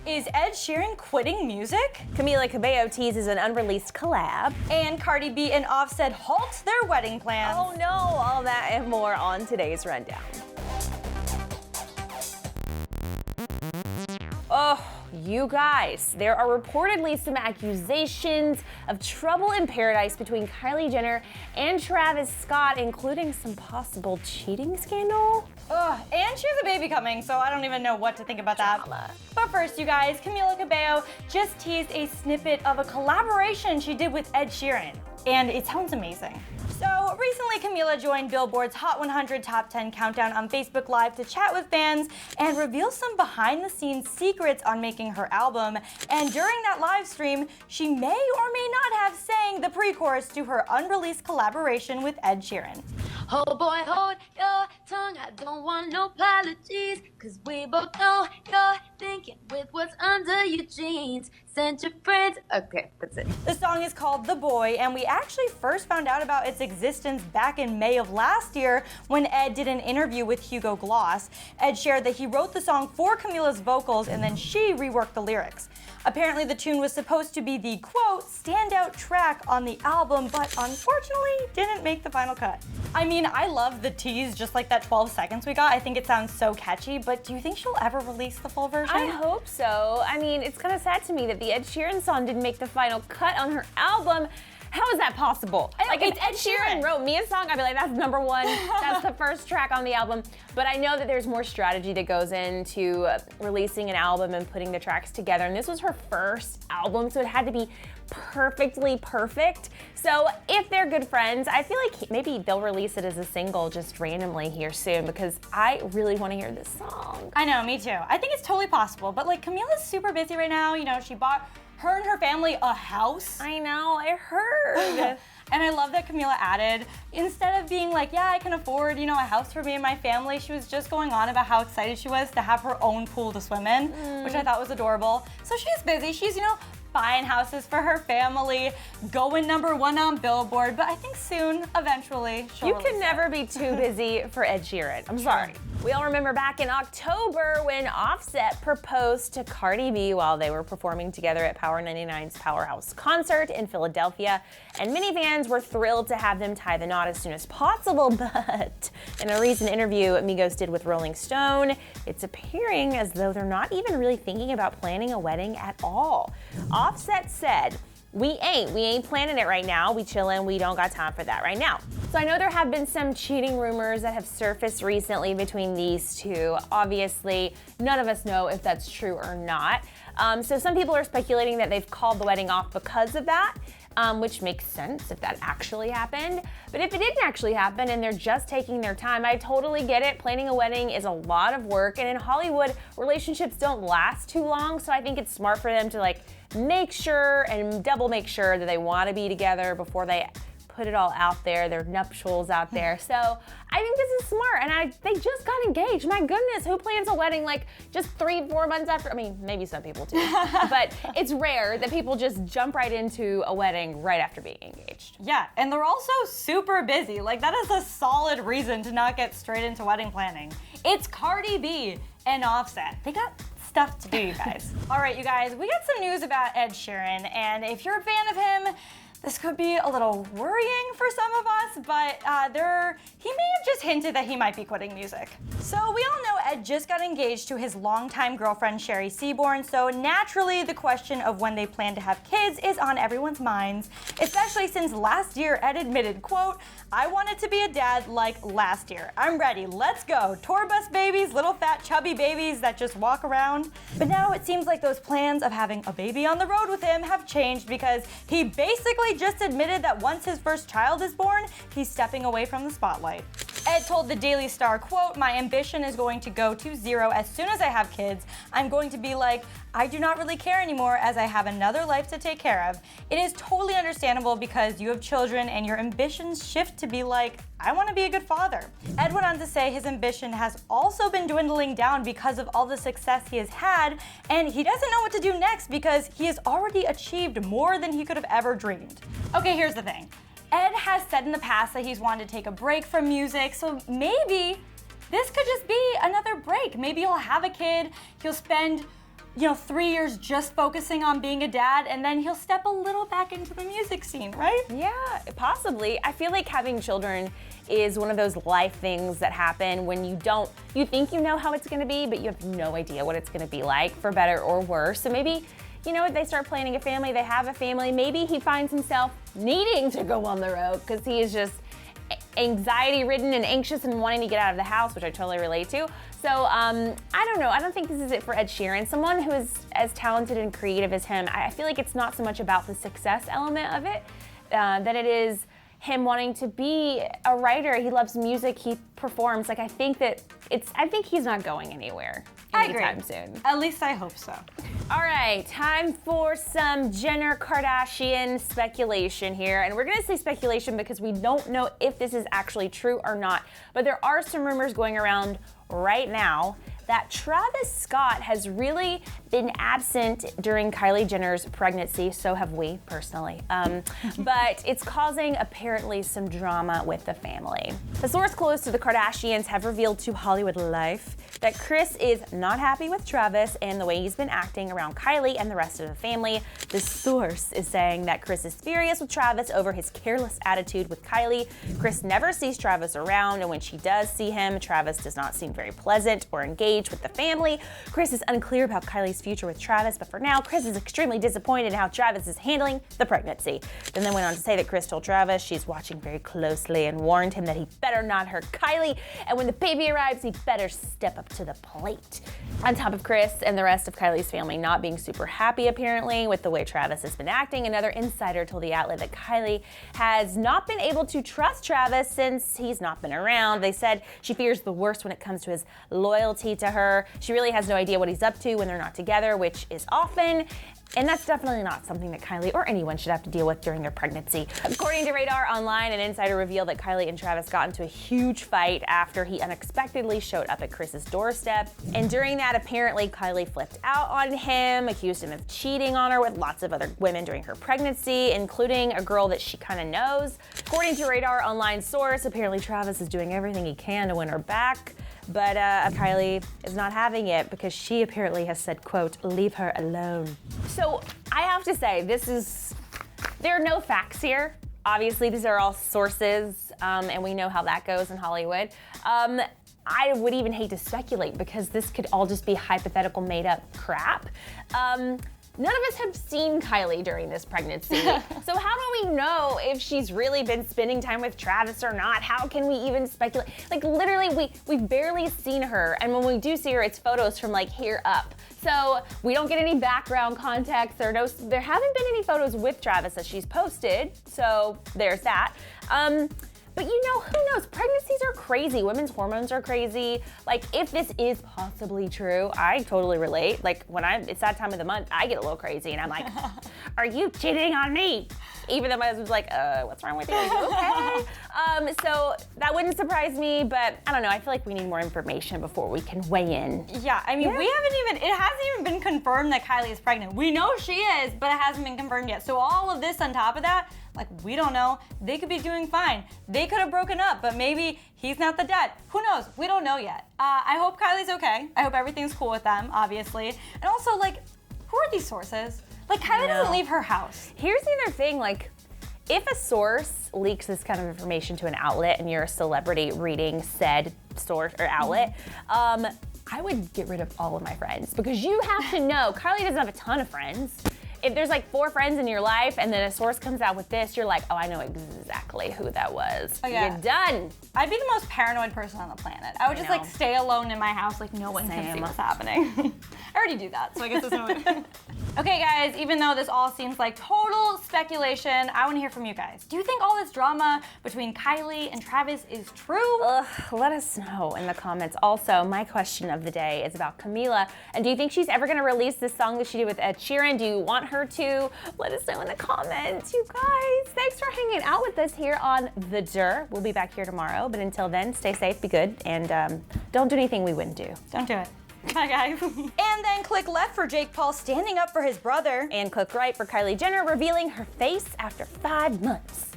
Is Ed Sheeran quitting music? Camila Cabello Teases an unreleased collab. And Cardi B and Offset halt their wedding plans. Oh no, all that and more on today's rundown. Oh, you guys, there are reportedly some accusations of trouble in paradise between Kylie Jenner and Travis Scott, including some possible cheating scandal. Ugh, and she has a baby coming, so I don't even know what to think about that. But first, you guys, Camila Cabello just teased a snippet of a collaboration she did with Ed Sheeran, and it sounds amazing. So recently, Camila joined Billboard's Hot 100 Top 10 countdown on Facebook Live to chat with fans and reveal some behind-the-scenes secrets on making her album. And during that live stream, she may or may not have sang the pre-chorus to her unreleased collaboration with Ed Sheeran. Oh boy, hold your tongue, I don't want no apologies, cause we both know you're thinking with what's under your jeans. Send your friends. Okay, that's it. The song is called The Boy, and we actually first found out about its existence back in May of last year when Ed did an interview with Hugo Gloss. Ed shared that he wrote the song for Camila's vocals and then she reworked the lyrics. Apparently the tune was supposed to be the, quote, standout track on the album, but unfortunately didn't make the final cut. I mean, I love the tease, just like that 12 seconds we got. I think it sounds so catchy, but do you think she'll ever release the full version? I hope so. I mean, it's kind of sad to me that the Ed Sheeran song didn't make the final cut on her album. How is that possible? Like, if Ed Sheeran wrote me a song, I'd be like, that's number one. That's the first track on the album. But I know that there's more strategy that goes into releasing an album and putting the tracks together. And this was her first album, so it had to be perfectly perfect. So if they're good friends, I feel like maybe they'll release it as a single just randomly here soon, because I really want to hear this song. I know, me too. I think it's totally possible, but like Camila's super busy right now. You know, she bought her and her family a house. I know, I heard. And I love that Camila added, instead of being like, yeah, I can afford, you know, a house for me and my family, she was just going on about how excited she was to have her own pool to swim in, which I thought was adorable. So she's busy. She's, you know, buying houses for her family, going #1 on Billboard, but I think soon, eventually, she'll You release can never be too busy for Ed Sheeran. I'm sorry. We all remember back in October when Offset proposed to Cardi B while they were performing together at Power 99's Powerhouse concert in Philadelphia, and many fans were thrilled to have them tie the knot as soon as possible, but in a recent interview Migos did with Rolling Stone, it's appearing as though they're not even really thinking about planning a wedding at all. Offset said, We ain't planning it right now. We chillin', we don't got time for that right now. So I know there have been some cheating rumors that have surfaced recently between these two. Obviously, none of us know if that's true or not. So some people are speculating that they've called the wedding off because of that, which makes sense if that actually happened. But if it didn't actually happen and they're just taking their time, I totally get it. Planning a wedding is a lot of work, and in Hollywood, relationships don't last too long, so I think it's smart for them to like make sure and double make sure that they want to be together before they put it all out there, their nuptials out there. So I think this is smart, and they just got engaged. My goodness, who plans a wedding like just 3-4 months after? I mean, maybe some people do, but it's rare that people just jump right into a wedding right after being engaged. Yeah, and they're also super busy. Like, that is a solid reason to not get straight into wedding planning. It's Cardi B and Offset. They got stuff to do, you guys. All right, you guys, we got some news about Ed Sheeran, and if you're a fan of him, this could be a little worrying for some of us, but he may have just hinted that he might be quitting music. So we all know Ed just got engaged to his longtime girlfriend, Sherry Seaborn, so naturally the question of when they plan to have kids is on everyone's minds, especially since last year Ed admitted, quote, I wanted to be a dad like last year. I'm ready, let's go. Tour bus babies, little fat chubby babies that just walk around. But now it seems like those plans of having a baby on the road with him have changed because he basically just admitted that once his first child is born, he's stepping away from the spotlight. Ed told the Daily Star, quote, my ambition is going to go to zero as soon as I have kids. I'm going to be like, I do not really care anymore as I have another life to take care of. It is totally understandable because you have children and your ambitions shift to be like, I want to be a good father. Ed went on to say his ambition has also been dwindling down because of all the success he has had, and he doesn't know what to do next because he has already achieved more than he could have ever dreamed. Okay, here's the thing. Ed has said in the past that he's wanted to take a break from music, so maybe this could just be another break. Maybe he'll have a kid, he'll spend 3 years just focusing on being a dad, and then he'll step a little back into the music scene, right? Yeah, possibly. I feel like having children is one of those life things that happen when you think you know how it's gonna be, but you have no idea what it's gonna be like, for better or worse. So maybe, they start planning a family, they have a family, maybe he finds himself needing to go on the road because he is just anxiety-ridden and anxious and wanting to get out of the house, which I totally relate to. So I don't know. I don't think this is it for Ed Sheeran. Someone who is as talented and creative as him, I feel like it's not so much about the success element of it, that it is him wanting to be a writer. He loves music. He performs. I think he's not going anywhere anytime soon. At least I hope so. All right, time for some Jenner Kardashian speculation here. And we're gonna say speculation because we don't know if this is actually true or not. But there are some rumors going around right now that Travis Scott has really been absent during Kylie Jenner's pregnancy. So have we, personally. But it's causing apparently some drama with the family. A source close to the Kardashians have revealed to Hollywood Life that Kris is not happy with Travis and the way he's been acting around Kylie and the rest of the family. The source is saying that Kris is furious with Travis over his careless attitude with Kylie. Kris never sees Travis around, and when she does see him, Travis does not seem very pleasant or engaged with the family. Kris is unclear about Kylie's future with Travis, but for now, Kris is extremely disappointed in how Travis is handling the pregnancy. Then they went on to say that Kris told Travis she's watching very closely and warned him that he better not hurt Kylie, and when the baby arrives, he better step up to the plate. On top of Kris and the rest of Kylie's family not being super happy, apparently, with the way Travis has been acting, another insider told the outlet that Kylie has not been able to trust Travis since he's not been around. They said she fears the worst when it comes to his loyalty to her. She really has no idea what he's up to when they're not together, which is often. And that's definitely not something that Kylie or anyone should have to deal with during their pregnancy. According to Radar Online, an insider revealed that Kylie and Travis got into a huge fight after he unexpectedly showed up at Kris's doorstep. And during that, apparently Kylie flipped out on him, accused him of cheating on her with lots of other women during her pregnancy, including a girl that she kind of knows. According to Radar Online source, apparently Travis is doing everything he can to win her back. But Kylie is not having it because she apparently has said, quote, "leave her alone." So I have to say, there are no facts here. Obviously, these are all sources, and we know how that goes in Hollywood. I would even hate to speculate because this could all just be hypothetical made up crap. None of us have seen Kylie during this pregnancy. So how do we know if she's really been spending time with Travis or not? How can we even speculate? Like literally, we've barely seen her. And when we do see her, it's photos from like here up. So we don't get any background context. There haven't been any photos with Travis that she's posted. So there's that. But who knows? Pregnancies are crazy. Women's hormones are crazy. Like, if this is possibly true, I totally relate. Like, when it's that time of the month, I get a little crazy and I'm like, are you cheating on me? Even though my husband's like, what's wrong with you? Are you okay? So that wouldn't surprise me, but I don't know. I feel like we need more information before we can weigh in. Yeah, I mean, it hasn't even been confirmed that Kylie is pregnant. We know she is, but it hasn't been confirmed yet. So all of this on top of that, like, we don't know. They could be doing fine. They could have broken up, but maybe he's not the dad. Who knows? We don't know yet. I hope Kylie's okay. I hope everything's cool with them, obviously. And also, like, who are these sources? Like, Kylie doesn't leave her house. Here's the other thing, like, if a source leaks this kind of information to an outlet and you're a celebrity reading said source or outlet, I would get rid of all of my friends because you have to know, Kylie doesn't have a ton of friends. If there's like 4 friends in your life and then a source comes out with this, you're like, oh, I know exactly who that was. Oh, yeah. You're done. I'd be the most paranoid person on the planet. I would just like stay alone in my house, like no one can see what's happening. I already do that, so I guess it's no. Okay, guys, even though this all seems like total speculation, I want to hear from you guys. Do you think all this drama between Kylie and Travis is true? Let us know in the comments. Also, my question of the day is about Camila. And do you think she's ever going to release this song that she did with Ed Sheeran? Do you want her to? Let us know in the comments, you guys. Thanks for hanging out with us here on The Dur. We'll be back here tomorrow, but until then, stay safe, be good, and don't do anything we wouldn't do. Don't do it. Bye, guys. And then click left for Jake Paul standing up for his brother. And click right for Kylie Jenner revealing her face after 5 months.